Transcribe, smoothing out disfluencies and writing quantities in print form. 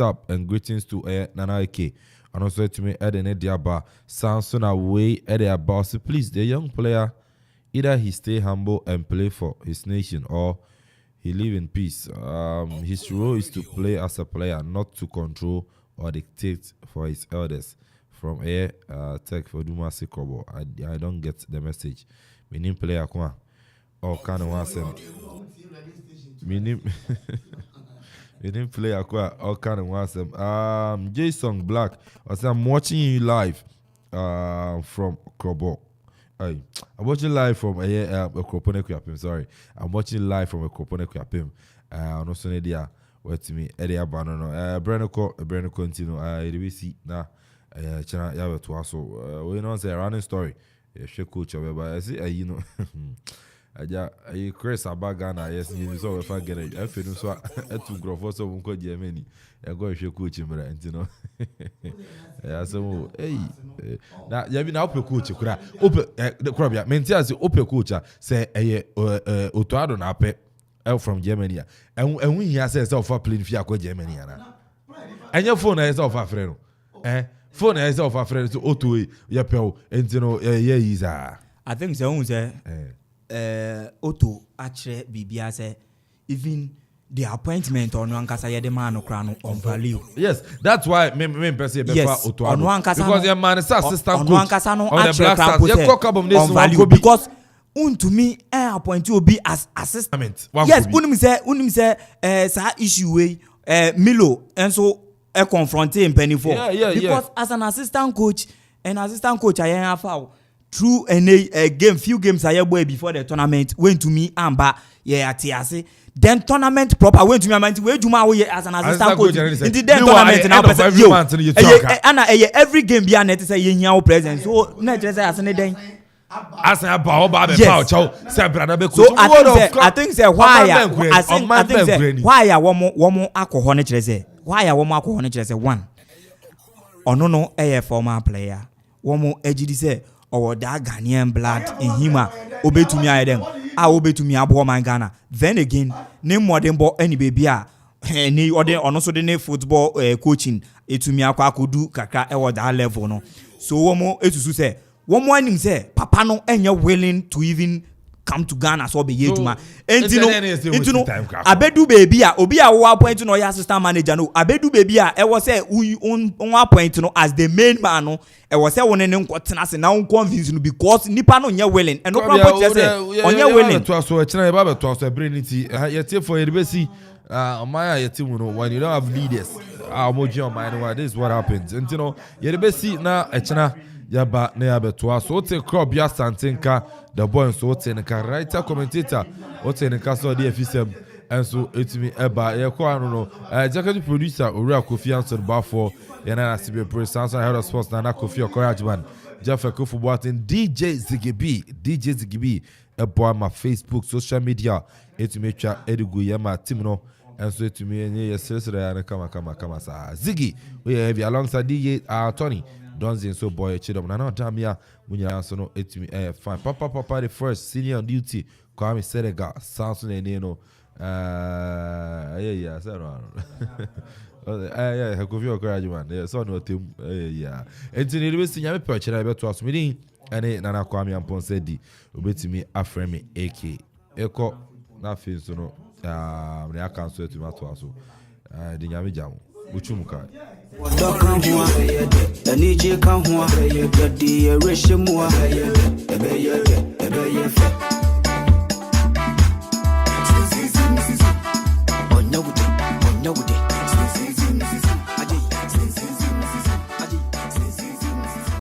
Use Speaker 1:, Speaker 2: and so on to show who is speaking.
Speaker 1: up and greetings to Nana A.K.A. And also to me, Eden Ediaba, Samson away, Ediaba. So please, the young player, either he stay humble and play for his nation, or he live in peace. His role is to play as a player, not to control or dictate for his elders. From here, tech for Duma Sikobo. I don't get the message. Meaning player kwa, or kind of want some. Meaning. We didn't play all kind of awesome. Jason Black, I said I'm watching you live from Krobo. I'm watching live from Okropone Kwapim. Sorry, I'm watching live from Okropone Kwapim. No sooner there. Wait to me, Eddie Abano. Breno continue. We see now. China yawe to also. We know say running story. She coach but I see you know. I Chris Abagana, yes, you saw if I get it. I feel so to grow for some good Germany. I go if you coach him, right? You know, yeah, so hey, now you have been up your coach. Could I open the crab? Yeah, maintain open coach. Say a Otoado Nape from Germany, and when he has said for playing Fiaco Germany, and your phone is off a friend, phone is off a friend to Oto, Yapel, and you know, he's a.
Speaker 2: I think so, Otto actually Bibia say even the appointment on one kasa the man on value.
Speaker 1: Yes, that's why me person
Speaker 2: yes,
Speaker 1: Otto
Speaker 2: on one kasa
Speaker 1: because your man is assistant coach.
Speaker 2: On one kasa no
Speaker 1: actually
Speaker 2: on value because to me appoint you be as assistant. Yes, unim say sa issue way Milo and so confronting penny for because as an assistant coach I have foul. Through a game, few games I boy before the tournament went to me and TRC. Then tournament proper went to me and where do my as an assistant coach. Into then tournament now every game be an say you presence. So not just as an day.
Speaker 1: As a power
Speaker 2: yes. So I think say why one more alcohol say why one more alcohol say one. Or no a former player. One more edgy say or that Ghanaian blood in him, obey to me, I them. I obey to me, I bore my Ghana. Then again, name more than bought any baby. Any other, or also the name football coaching. It to me, I could do kaka or that level. No, so one more, it to say, one more thing say, Papa no, and you're willing to even come to Ghana, so be here to my. And you know, I bet do baby, Obia, one point to know your assistant manager. No, I bet do baby, I was say, on one point to know as the main man. No, I was say one and now convinced you because Nippon on your willing and no problem just on your willing
Speaker 1: to us. So a China Baba to us a brilliancy. Yet for Edibesi, Maya, when you don't have leaders, our mojo mind, this is what happens. And you know, Edibesi now a China. Yaba neabe to us. So take crop ya santinka the boy and so take a writer commentator. What in the castle DFSM and so it's me eba yako no executive producer Ura Kofi Anson Bafo yana CB Press Samson head of sports Nana Kofi Okorajiman Jeff Kofu Boatin DJ Zigibi a boy my Facebook social media it's me cha Edigu Yama Timno and so to me and yes and kama sa Ziggy we have alongside DJ Tony Donzi so boy chidom na no damia munya so no etimi fine papa the first senior on duty Kwame Serega Samson Eneno yeah so yeah Kofi Okorajiman yeah so no team yeah entini we sinya me pe chira be to asumidi ene Nana Kwame Mpere di obetimi afreme A.K.A eko na fin so no ne aka so etimi to aso di nyame jam uchumuka
Speaker 3: Anije kan ho a di ereshemu a ebe onyawude